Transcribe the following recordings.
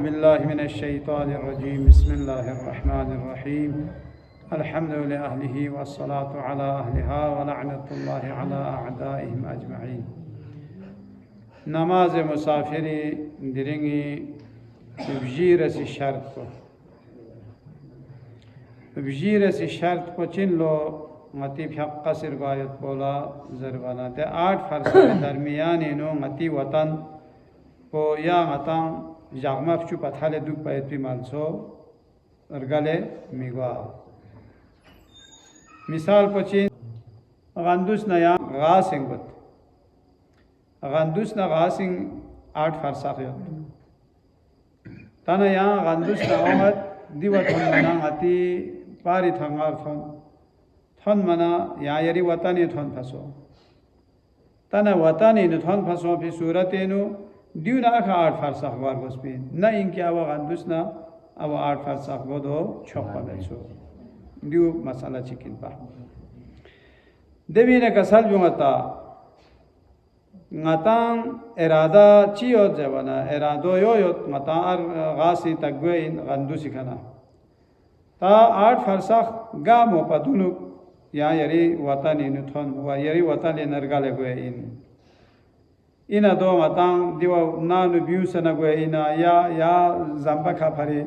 بالله من الشيطان الرجيم بسم الله الرحمن الرحيم الحمد لأهله والصلاة على أهلها ولعنة الله على أعدائهم أجمعين. نماز مسافری درنگی بجیرسی شرط کو بجیرسی شرط کو چین لو متی حق قصر غایت بولا زروانا تے 8 فرسخ درمیانی نو متی وطن کو یا متان جامف چو پتحال دوک پایت پی مالسو ارگله میگوا مثال پچین غندوس نیا غاسنگ بود غندوس نا غاسنگ 8 فرسخ یاد تانا یا غندوس نا آمد دیوت هن منا غتی پاری تنگار تن منا یا یری وطنی تن پسو تانا وطنی تن پسو پی صورتی نو دیو نا اکا 8 فرسخ بار گوز پین نا اینکه او غندوس نا او 8 فرسخ بودو چوپا بچو دیو مسئله چکین پا دوینه کسل بیونگتا ngatan erada ciot jawana erado yoyot ngatan gasi tagwein gandusi kana ta 8 farsakh gamo padunuk ya yari watani nuthon wa yari watani nargale gwein ina do ngatan diwa nanu biusana gweina ya zamba khapari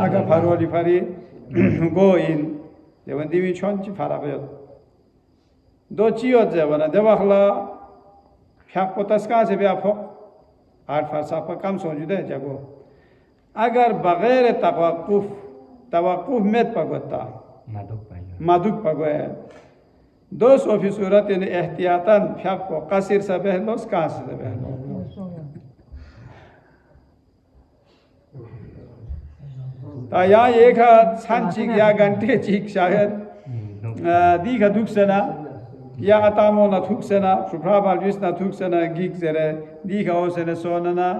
aga faroli fari goin dewan diwi chonchi farabet do ciot jawana dewakhla حق و تسکان سے بیا فوق 8 فرسخ پر کم سوجوده جگو اگر بغیر توقف مت پگوتا مدوک پگوه 200 فی صورت احتیاطاً حق و قصر سے بہلو سکان سے بہلو تا یا ایک سان چیک یا گھنٹے چیک شاید دیگه دوک سنا یا اتامو نا توک سنا شپرا بالویس نا توک سنا گیگ زره دیگه او سنه سوننا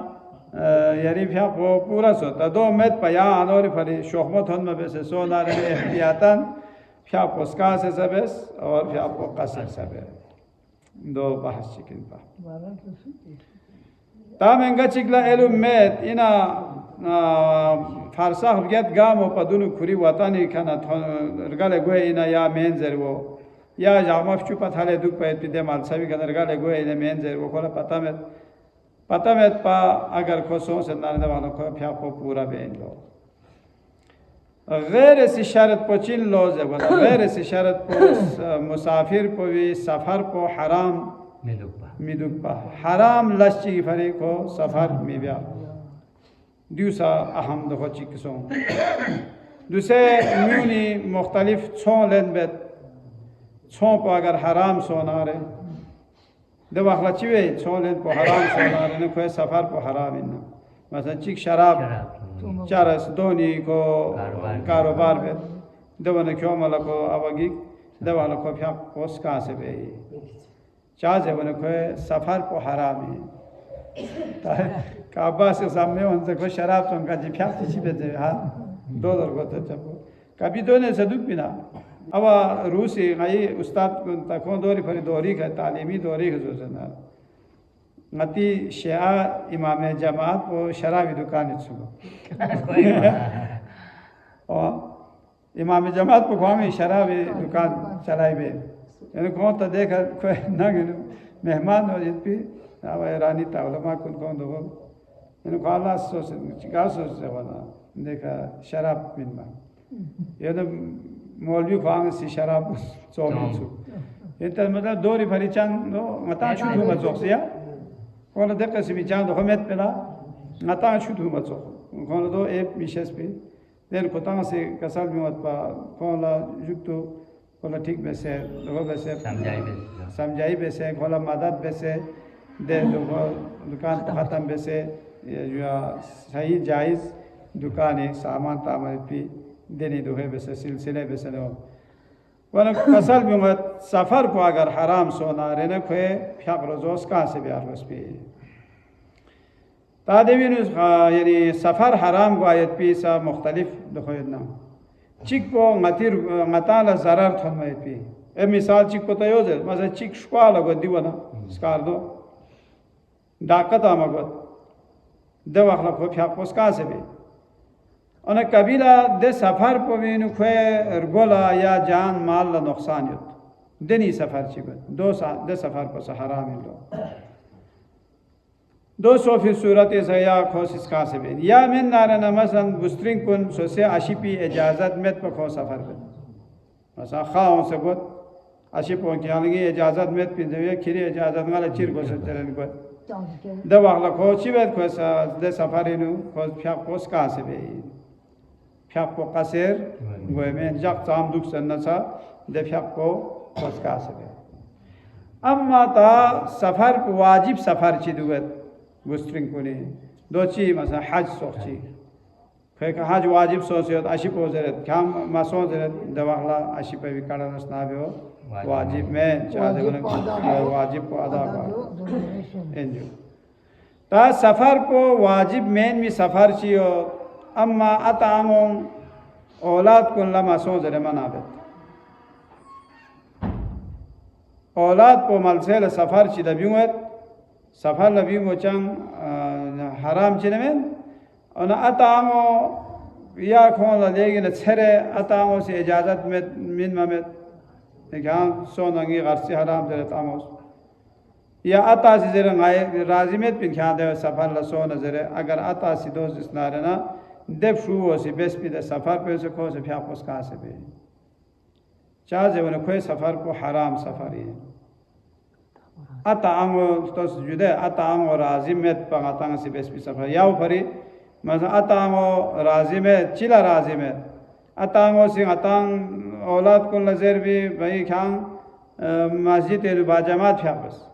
یعنی فیا پورا سوتا 2 متر پا یا آنوری فری شخمت هنم بسه سونا رمی احتیاطاً فیا پسکاس سبس اور فیا قصر سبس دو بحث چکن پا تا منگا چکلا علم مت اینا فرسخ بگید گامو پا دونو کوری وطانی کنا رگل گوه اینا یا منزر و یا جامف چو پتحال دوک پایت پیده مالساوی کنرگاه لگوه اینه منزر و خولا پتامت پا اگر خصوص سے نارده والا کوئی پیا کو پورا بین لو غیر سی شرط پو چین لوزه ولا غیر سی شرط پو مسافر پو وی سفر پو حرام میدوک پا حرام لشچی فری کو سفر می بیا دیوسا اهم دخو چی کسون دوسه میونی مختلف چون لن بید چون پا اگر حرام سوناره دو وقت چیوی چون لن پا حرام سوناره نه کوئی سفر پا حرام اینا مثلا چیک شراب چارس دونی کو کاروبار بید دو ونه کیو مالا کو آواگی دو والا کو پیا پوس کان سے بی چازه ونه کوئی سفر پا حرامی کعبه سے سامنے انسا کو شراب چون کا جی پیا چی بیده ها $2 گوتا چپو کبھی دونے صدوق بینا اوا روسی غی استاد تکون دوری فری دوری که تعلیمی دوری که زوزنا متی شیعه امام جماعت و شرابی دکانی چلو امام جماعت پو خوامی شرابی دکان چلائی بے یعنی کون تا دیکھا کوئی نگنو مہمان ہو جت پی اوا ایرانی تا علماء کون دو یعنی خوالا سوچ چکا سوچ وانا دیکھا شراب من با یعنی مولوی خواهند سی شراب چوبی چو اینتا مطلب دوری فری چند مطان شد هم زوخسیا خواهد دقیقه سی بی چند خمت پلا مطان شد هم زوخ خواهد دو ایپ میشست بی دین کتان سی کسال میواد پا خواهد جوکتو خواهد ٹھیک بیسه دو بیسه سمجھائی بیسه خواهد مدد بیسه دکان ختم بیسه یا صحیح جائز دکانی سامان تعمل پی دینی دوه بسه سلسله بسه نو ولی کسل بیومد سفر کو اگر حرام سوناره نکوه پیاق روزوز کانسی بیار بس بی تا دیوینوز یعنی سفر حرام کو آیت پیسا مختلف دخوید نام چیک کو غطال ضرر تھنوید پی ای مثال چیک کو تایوزه مثلا چیک شکوالا گو دیوانا سکار دو داکت آما گو de wakla ko pyak pos ka se be ona kabila de safar po vinu kwe ergola ya jaan mal la nuqsan yut deni safar chi be de safar po haram lo 200 सूरत या खोसिस का से बे या में नारना मसन बुस्ट्रिंग कुन सोसे आशिपी इजाजत में पर खो सफर बे मसा खाओ से बहुत आशिपो की आलगी इजाजत में पिन जे खिरी इजाजत वाला चिर को से चलन को दवाला खो चिबेत को सा दे सफारिनु खो फ्याक पोस का से बे फ्याक पो कासेर गोय में जक जाम दुख सन सा दे फ्याक पो पोस का से बे अम्मा ता सफर वाजिब सफर ची दुगत बुस्ट्रिंग कुनी दोची मसा हज सोची फेक हज वाजिब सोचियत आशी पोजरत काम मासो जरत दवाला आशी पे विकाड़ा नस्नाबे वाजिब में चाहे वाजिब को अदा कर एंजो ता सफर को वाजिब में भी सफर चियो अम्मा अतामो औलाद कुन ला मासो जरे मनाबे औलाद को मलसेल सफर ची दबियत सफर लबी मोचंग हराम चिनमें और अतामो या खोन लेकिन छरे अतामो से इजाज़त में मिन में क्या सोनंगी गर्सी हराम जरे तामोस या अता से जरे गाय राजिमेत पिन क्या दे सफर ल सोन जरे अगर अता से दोस्त इस नारे ना दे फ्रू से बेस पे दे सफर पे से खो से फ्या पोस का से बे चाह जे वन कोई सफर को हराम सफरी अतांगो तो जुदे अतांगो राजिमेत पंगातांग से बेस पे सफर याव परी मजा अतांगो राजिमेत चिला राजिमेत अतांगो से अतांग औलाद को नजर भी भाई खां मस्जिद ए बाजमात फ्याबस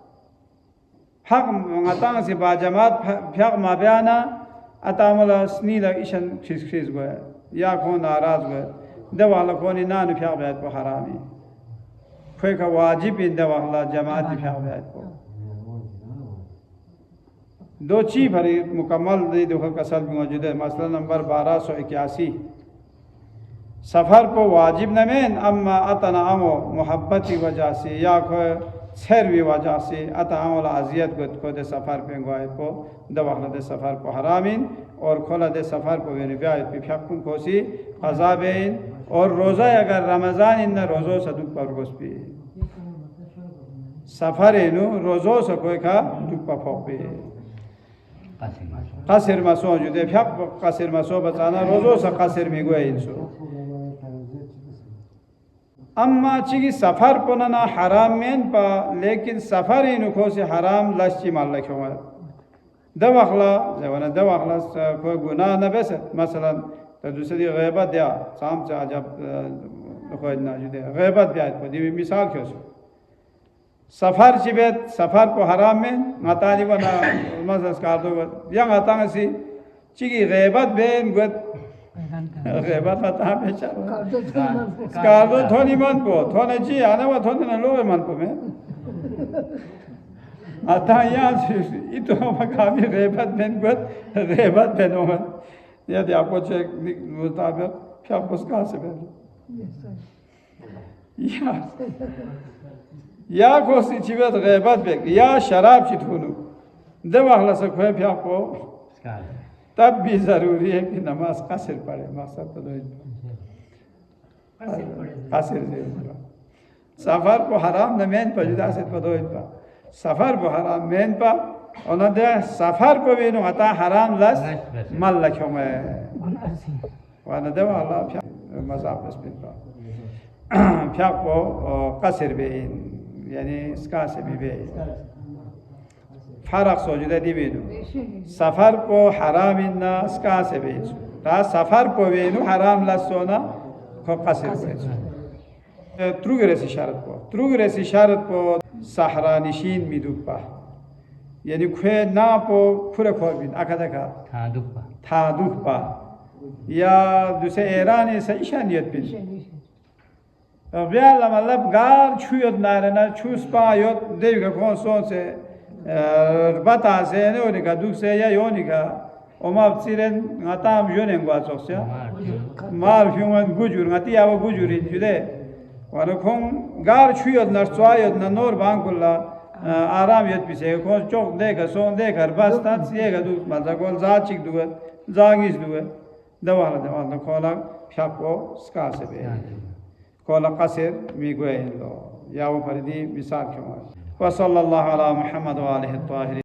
हक अतांग से बाजमात फ्याक माबयाना अतांगला स्नीला ईशन खिस गया या को नाराज गया दवाला को नि नान फ्याक बैत को हरामी कोई का वाजिब इन दवाला जमात फ्याक बैत को दो ची भरी मुकम्मल दे दो का सल मौजूद है मसला नंबर 1281 सफर को वाजिब न में अम्मा अतनामो मोहब्बत की वजह से या कोई छेरवी वजह से अतामोल अजियत को दे सफर पे गए को दवाला दे सफर को हरामिन और खोला दे सफर को वे रिवायत पे फकुन कोसी अजाबेन और रोज़ा अगर रमज़ान इन रोज़ों से दुख पर गोस पे सफर इनु रोज़ों से कोई का दुख पर फोक पे कासिर मासो जुदे फक कासिर मासो बचाना रोज़ों से कासिर में गए इंसो अम्मा चिकी सफर को ना हराम में पा लेकिन सफर इनु को से हराम लश्ची माल लख्यों है दवाखला जवाना दवाखला कोई गुनाह न बेस मसलन तो दूसरी ग़ैबत दिया शाम से अजब कोई ना जुदे ग़ैबत दिया तो दी मिसाल क्यों सफर चिबेत सफर को हराम में मातानी बना मसलन कार दो या मातांग सी चिकी ग़ैबत बेन गुत ग़ैबत माता बेचा कार दो थोनी मन को थोने जी आना वो थोने न लोगे मन को में आता यहाँ इतो मकामी ग़ैबत बेन गुत ग़ैबत बेन ओमन यदि आपको चेक मुताबिक क्या पुस्का से बेन या कोसी चिबेत ग़ैबत बेक या शराब चितुनु दवाखला से खोए फ्या को तब भी ज़रूरी है कि नमाज कासिर पढ़े मकसद तो दो कासिर सफर को हराम न मेन पर जुदा से तो दो सफर को हराम मेन पर और न दे सफर को भी नो आता हराम लस मल लख्यों में वाना दे वाला फ्या मज़ाक बस बिन पर फ्या को कासिर बेन यानी इसका से भी बे फर्क सोचते दिवेनु सफर को हराम इन्ना इसका से भी ता सफर को वेनु हराम लसोना को कासिर बेच त्रुगरेसी शरत को सहरा निशीन मिदुपा यानी खे ना पो खुरे खोबिन अकदका था दुपा या दूसरे ईरानी से ईशानियत बिन व्याला मतलब गार छुयत नारना छुस्पा योत देव का कौन सो से बता से ने उनका दुख से या योनिका ओमा Siran ngata yonen gwa soksya mal hyuman gujur ngati awa gujurin jude wana khong gar chuyot na swayot na nor bangkulla aram yetpise kon çok deka son dekar bastat siega du malza kol za chik duga zagis duga dawala kola phyapo skase be kola qasir mi goyendo yawo paridi misal kemo wa sallallahu ala muhammad wa alihi at-tahirin